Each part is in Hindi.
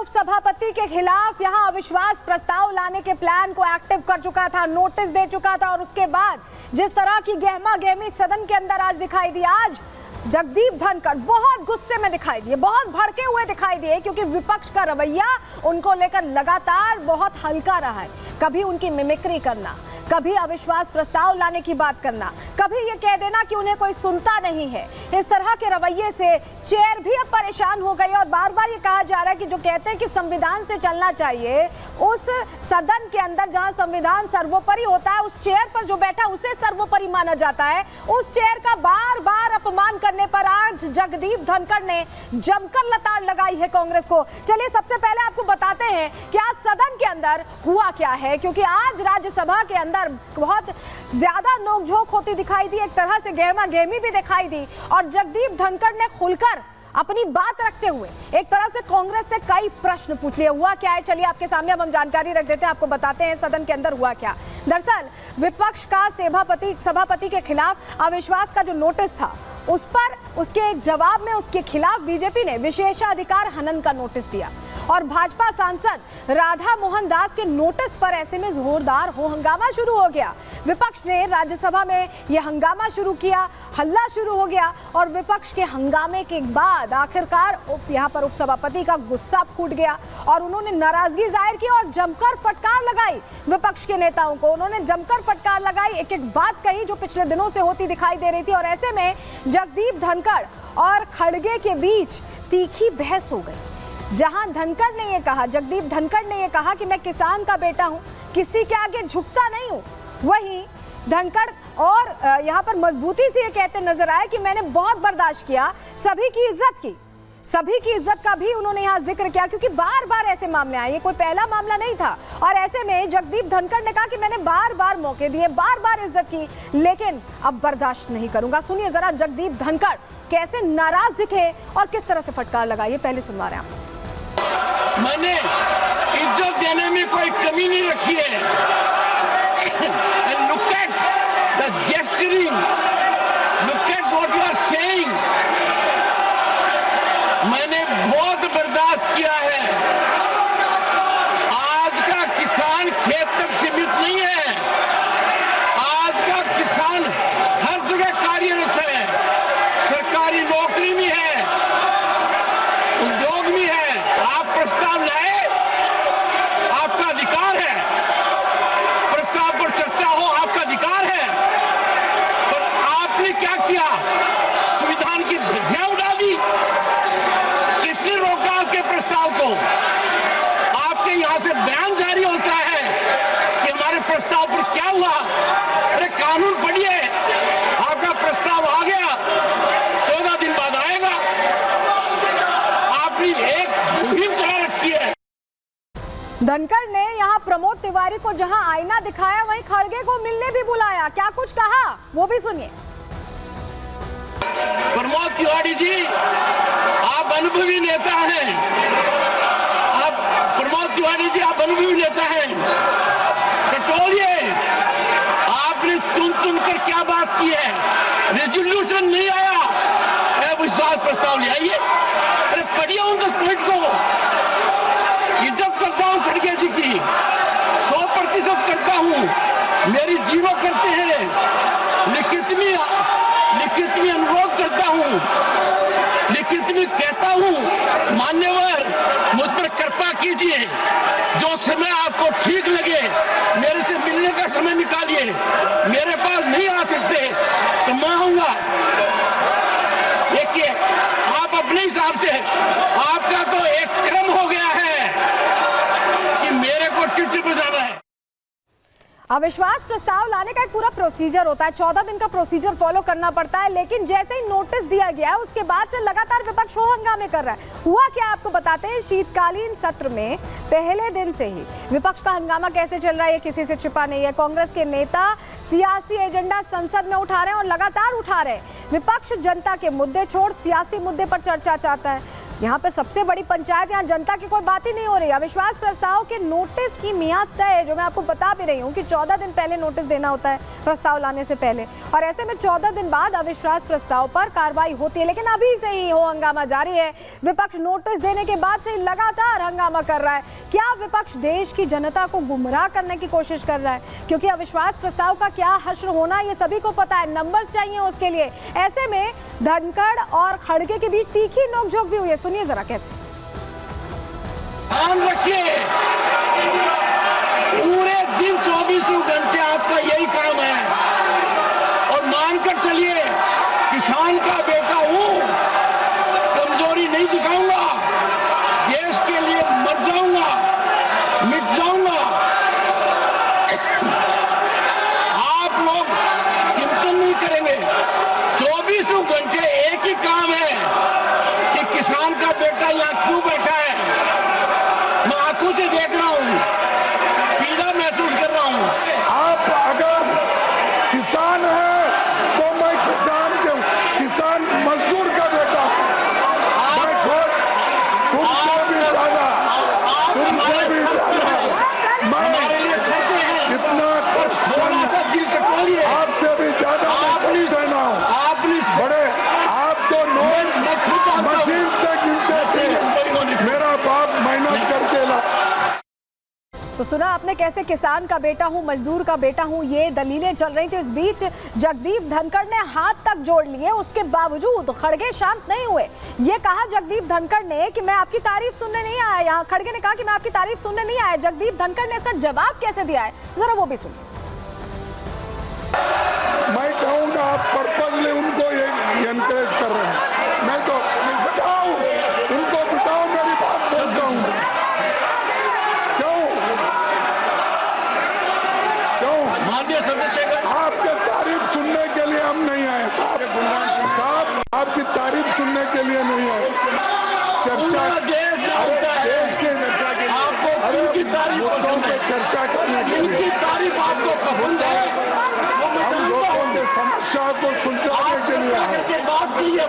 उपसभापति के खिलाफ यहां अविश्वास प्रस्ताव लाने के प्लान को एक्टिव कर चुका था, नोटिस दे चुका था। और उसके बाद जिस तरह की गहमा गहमी सदन के अंदर आज दिखाई दी, आज जगदीप धनखड़ बहुत गुस्से में दिखाई दिए, बहुत भड़के हुए दिखाई दिए, क्योंकि विपक्ष का रवैया उनको लेकर लगातार बहुत हल्का रहा है। कभी उनकी मिमिक्री करना, कभी अविश्वास प्रस्ताव लाने की बात करना, कभी ये कह देना कि उन्हें कोई सुनता नहीं है। इस तरह के रवैये से चेयर भी अब परेशान हो गई और बार बार ये कहा जा रहा है कि जो कहते हैं कि संविधान से चलना चाहिए, उस सदन के अंदर जहां संविधान सर्वोपरि होता है, उस चेयर पर जो बैठा उसे सर्वोपरि माना जाता है। उस चेयर का बार बार अपमान करने पर आज जगदीप धनखड़ ने जमकर लताड़ लगाई है कांग्रेस को। चलिए सबसे पहले आपको बताते हैं कि आज सदन के अंदर हुआ क्या है, क्योंकि आज राज्यसभा के अंदर बहुत ज्यादा नोकझोंक होती दिखाई दी, एक तरह से गहमा गहमी भी दिखाई दी। और जगदीप धनखड़ ने खुलकर अपनी बात रखते हुए एक तरह से कांग्रेस से कई प्रश्न पूछ लिए। हुआ क्या है, चलिए आपके सामने अब हम जानकारी रख देते हैं, आपको बताते हैं सदन के अंदर हुआ क्या। दरअसल विपक्ष का सभापति के खिलाफ अविश्वास का जो नोटिस था, उस पर उसके एक जवाब में उसके खिलाफ बीजेपी ने विशेषाधिकार हनन का नोटिस दिया। और भाजपा सांसद राधा मोहन दास के नोटिस पर ऐसे में जोरदार हो हंगामा शुरू हो गया। विपक्ष ने राज्यसभा में यह हंगामा शुरू किया, हल्ला शुरू हो गया। और विपक्ष के हंगामे के बाद आखिरकार यहाँ पर उपसभापति का गुस्सा फूट गया और उन्होंने नाराजगी जाहिर की और जमकर फटकार लगाई विपक्ष के नेताओं को। उन्होंने जमकर फटकार लगाई, एक एक बात कही जो पिछले दिनों से होती दिखाई दे रही थी। और ऐसे में जगदीप धनखड़ और खड़गे के बीच तीखी बहस हो गई, जहां धनखड़ ने ये कहा, जगदीप धनखड़ ने ये कहा कि मैं किसान का बेटा हूं, किसी के आगे झुकता नहीं हूं। वहीं धनखड़ और यहां पर मजबूती से ये कहते नजर आए कि मैंने बहुत बर्दाश्त किया, सभी की इज्जत की, सभी की इज्जत का भी उन्होंने यहाँ जिक्र किया, क्योंकि बार बार ऐसे मामले आए, ये कोई पहला मामला नहीं था। और ऐसे में जगदीप धनखड़ ने कहा कि मैंने बार बार मौके दिए, बार बार इज्जत की, लेकिन अब बर्दाश्त नहीं करूंगा। सुनिए जरा जगदीप धनखड़ कैसे नाराज दिखे और किस तरह से फटकार लगाई, पहले सुनवा रहे हैं आप। मैंने इज्जत देने में कोई कमी नहीं रखी है। Look at the gesturing, look at what you are saying. मैंने बहुत बर्दाश्त किया है। आज का किसान खेत तक सीमित नहीं है, आज का किसान हर जगह कार्यरत है, सरकारी नौकरी में है, उद्योग में है। आप प्रस्ताव लाए, आपका अधिकार है, प्रस्ताव पर चर्चा हो आपका अधिकार है। पर आपने क्या किया, संविधान की धज्जियां उड़ा दी। किसने रोका आपके प्रस्ताव को? आपके यहां से बयान जारी होता है कि हमारे प्रस्ताव पर क्या हुआ। अरे कानून पढ़िए, आपका प्रस्ताव आ गया, 14 दिन बाद आएगा। आपने एक मुहिम चला रखी है। धनखड़ ने यहाँ प्रमोद तिवारी को जहाँ आईना दिखाया, वहीं खड़गे को मिलने भी बुलाया। क्या कुछ कहा वो भी सुनिए। प्रमोद तिवारी जी, आप अनुभवी नेता हैं। आप प्रमोद तिवारी जी, आप अनुभवी नेता हैं। टटोलिए, आपने चुन चुन कर क्या बात की है? रेजोल्यूशन नहीं आया, अविश्वास प्रस्ताव ले आइए। अरे पढ़िए उन 10 पॉइंट को। इज्जत करता हूं खड़गे जी की, 100% करता हूं, मेरी जीवो करते हैं। लिखित में अनुरोध करता हूं, लिखित में कहता हूं, मान्यवर मुझ पर कृपा कीजिए, जो समय आपको ठीक लगे मेरे से मिलने का समय निकालिए। मेरे पास नहीं आ सकते तो मैं आऊंगा। देखिए, आप अपने हिसाब से, आपका तो एक क्रम हो गया है कि मेरे को चिट्ठी बजाना है। अविश्वास प्रस्ताव लाने का एक पूरा प्रोसीजर होता है, 14 दिन का प्रोसीजर फॉलो करना पड़ता है। लेकिन जैसे ही नोटिस दिया गया, उसके बाद से लगातार विपक्ष हो हंगामे कर रहा है। हुआ क्या आपको बताते हैं। शीतकालीन सत्र में पहले दिन से ही विपक्ष का हंगामा कैसे चल रहा है, ये किसी से छिपा नहीं है। कांग्रेस के नेता सियासी एजेंडा संसद में उठा रहे हैं और लगातार उठा रहे हैं। विपक्ष जनता के मुद्दे छोड़ सियासी मुद्दे पर चर्चा चाहता है। यहाँ पे सबसे बड़ी पंचायत, यहाँ जनता की कोई बात ही नहीं हो रही। अविश्वास प्रस्ताव के नोटिस की मियाद तय है, जो मैं आपको बता भी रही हूँ कि 14 दिन पहले नोटिस देना होता है प्रस्ताव लाने से पहले, और ऐसे में 14 दिन बाद अविश्वास प्रस्ताव पर कार्रवाई होती है। लेकिन अभी से ही हो हंगामा जारी है। विपक्ष नोटिस देने के बाद से लगातार हंगामा कर रहा है। क्या विपक्ष देश की जनता को गुमराह करने की कोशिश कर रहा है? क्योंकि अविश्वास प्रस्ताव का क्या हश्र होना ये सभी को पता है, नंबर्स चाहिए उसके लिए। ऐसे में धनखड़ और खड़गे के बीच तीखी नोकझोंक भी हुई है। सुनिए जरा कैसे। ध्यान रखिए, पूरे दिन 24 घंटे आपका यही काम है, और मानकर चलिए किसान का बेटा हूं, कमजोरी नहीं दिखाऊंगा, देश के लिए मर जाऊंगा, मिट जाऊंगा। आप लोग चिंतन नहीं करेंगे। 24 घंटे एक ही काम है कि किसान का बेटा यहाँ क्यों बैठा है। मैं आंखों से देख रहा हूँ, पीड़ा महसूस कर रहा हूँ। आप अगर किसान है तो मैं किसान मजदूर का बेटा हूं। मैं खुद तुमसे भी ज्यादा हमारे लिए छूते हैं, इतना कष्ट थोड़ा सा दिल कटोलिए। आपसे भी ज्यादा मैं कष्ट सहना हूं। आपने बड़े आप तो नोट मशीन से गिनते थे, मेरा बाप मेहनत करके लाता। तो सुना आपने कैसे किसान का बेटा हूं, मजदूर का बेटा हूं, ये दलीलें चल रही थी। इस बीच जगदीप धनखड़ ने हाथ तक जोड़ लिए, उसके बावजूद खड़गे शांत नहीं हुए। ये कहा जगदीप धनखड़ ने कि मैं आपकी तारीफ सुनने नहीं आया। यहाँ खड़गे ने कहा कि मैं आपकी तारीफ सुनने नहीं आया। जगदीप धनखड़ ने इसका जवाब कैसे दिया है, जरा वो भी सुनिए। मैं कहूँगा आप पर्पजली उनको एनकरेज कर रहे हैं। मैं तो बताओ उनको, बताओ मेरी बात बोलता हूँ। माननीय सदस्यगण, आपके तारीफ सुनने के लिए हम नहीं आए साहब, आपकी तारीफ सुनने के लिए नहीं आए। चर्चा देश के आपको किनकी तारीफ पसंद है? चर्चा करने के किनकी लिए तारीफ आपको पसंद है? वो मैं हम जानता लोगों हूं। के समस्या को सुलझाने के लिए आए। करके बात की है।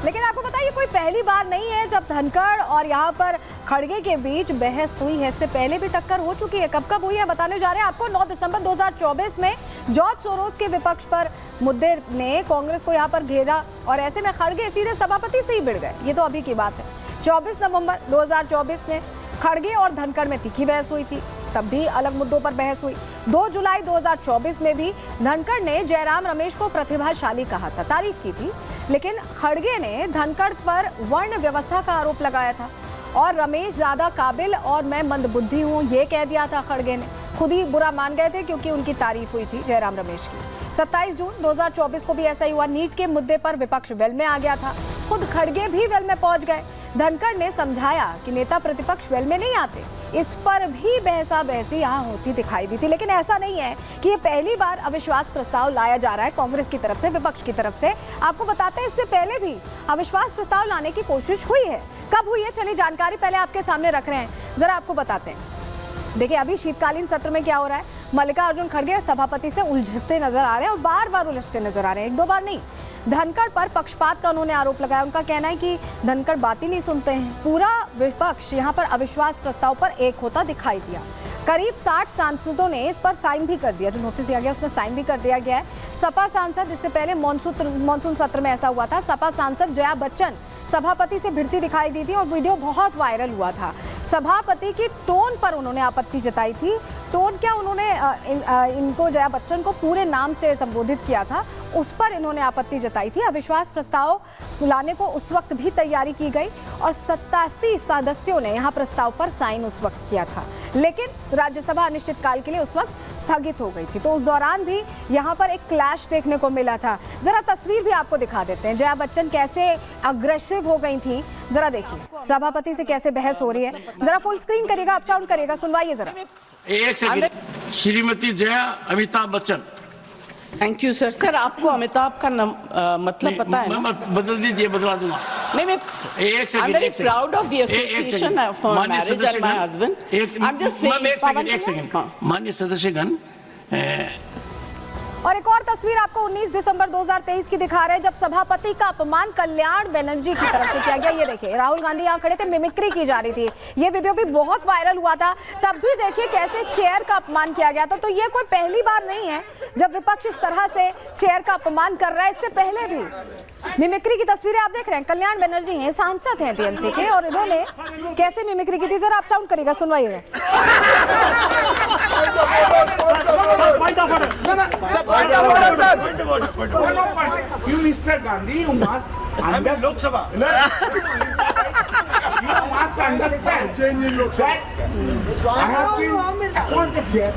लेकिन आपको बताइए कोई पहली बार नहीं है जब धनखड़ और यहाँ पर खड़गे के बीच बहस हुई है। इससे पहले भी टक्कर हो चुकी है। कब कब हुई है बताने जा रहे हैं आपको। 9 दिसंबर 2024 में जॉर्ज सोरोस के विपक्ष पर मुद्दे ने कांग्रेस को यहाँ पर घेरा, और ऐसे में खड़गे सीधे सभापति से ही भिड़ गए। ये तो अभी की बात है। 24 नवंबर 2024 में खड़गे और धनखड़ में तीखी बहस हुई थी, तब भी अलग मुद्दों पर बहस हुई। 2 जुलाई 2024 में भी धनखड़ ने जयराम रमेश को प्रतिभाशाली कहा था, तारीफ की थी, लेकिन खड़गे ने धनखड़ पर वर्ण व्यवस्था का आरोप लगाया था, और रमेश ज्यादा काबिल और मैं मंदबुद्धि हूं, ये कह दिया था खड़गे ने। खुद ही बुरा मान गए थे क्योंकि उनकी तारीफ हुई थी जयराम रमेश की। 27 जून 2024 को भी ऐसा ही हुआ। नीट के मुद्दे पर विपक्ष वेल में आ गया था, खुद खड़गे भी वेल में पहुंच गए। धनखड़ ने समझाया कि नेता प्रतिपक्ष वेल में नहीं आते, इस पर भी बहसा बहसी यहाँ होती दिखाई दी थी। लेकिन ऐसा नहीं है कि ये पहली बार अविश्वास प्रस्ताव लाया जा रहा है कांग्रेस की तरफ से, विपक्ष की तरफ से। आपको बताते हैं इससे पहले भी अविश्वास प्रस्ताव लाने की कोशिश हुई है। कब हुई है, चलिए जानकारी पहले आपके सामने रख रहे हैं, जरा आपको बताते हैं। देखिए अभी शीतकालीन सत्र में क्या हो रहा है, मल्लिकार्जुन खड़गे सभापति से उलझते नजर आ रहे हैं, और बार बार उलझते नजर आ रहे हैं, एक दो बार नहीं। धनखड़ पर पक्षपात का उन्होंने आरोप लगाया। उनका कहना है कि धनखड़ बात ही नहीं सुनते हैं। पूरा विपक्ष यहाँ पर अविश्वास प्रस्ताव पर एक होता दिखाई दिया। करीब 60 सांसदों ने इस पर साइन भी कर दिया, जो नोटिस दिया गया उसमें साइन भी कर दिया गया है। सपा सांसद, इससे पहले मॉनसून सत्र में ऐसा हुआ था, सपा सांसद जया बच्चन सभापति से भिड़ती दिखाई दी थी और वीडियो बहुत वायरल हुआ था। सभापति की टोन पर उन्होंने आपत्ति जताई थी। टोन क्या, उन्होंने इनको जया बच्चन को पूरे नाम से संबोधित किया था, उस पर इन्होंने आपत्ति जताई थी। अविश्वास प्रस्ताव लाने को उस वक्त भी तैयारी की गई और 87 सदस्यों ने यहाँ प्रस्ताव पर साइन उस वक्त किया था, लेकिन राज्यसभा अनिश्चितकाल के लिए उस वक्त स्थगित हो गई थी। तो उस दौरान भी यहाँ पर एक क्लैश देखने को मिला था। जरा तस्वीर भी आपको दिखा देते हैं, जया बच्चन कैसे अग्रेसिव हो गई थी, जरा देखिए सभापति से कैसे बहस हो रही है। जरा फुल स्क्रीन करिएगा, अप साउंड करिएगा, सुनवाइए जरा। एक second, Shrimati Jaya Amitabh Bachchan. Thank you sir. Sir आपको अमिताभ का मतलब पता है ना? बदल दीजिए, बदला दूंगा। नहीं, मैं एक second, I'm very proud of the association for marriage and my husband. I'm just saying. एक सेकंड, माननीय सदस्यगण, और एक और तस्वीर आपको 19 दिसंबर 2023 की दिखा रहे हैं, जब सभापति का अपमान कल्याण बनर्जी की तरफ से किया गया। ये देखिए, राहुल गांधी यहाँ खड़े थे, मिमिक्री की जा रही थी। ये वीडियो भी बहुत वायरल हुआ था। तब भी देखिए कैसे चेयर का अपमान किया गया था। तो ये कोई पहली बार नहीं है जब विपक्ष इस तरह से चेयर का अपमान कर रहा है। इससे पहले भी मिमिक्री की तस्वीरें आप देख रहे हैं। कल्याण बनर्जी हैं, सांसद हैं टीएमसी के, और इन्होंने कैसे मिमिक्री की थी, जरा आप साउंड करिएगा, सुनवाइएगा। You, Mr. Gandhi, you must understand. Lok Sabha. You must understand that I have been appointed here.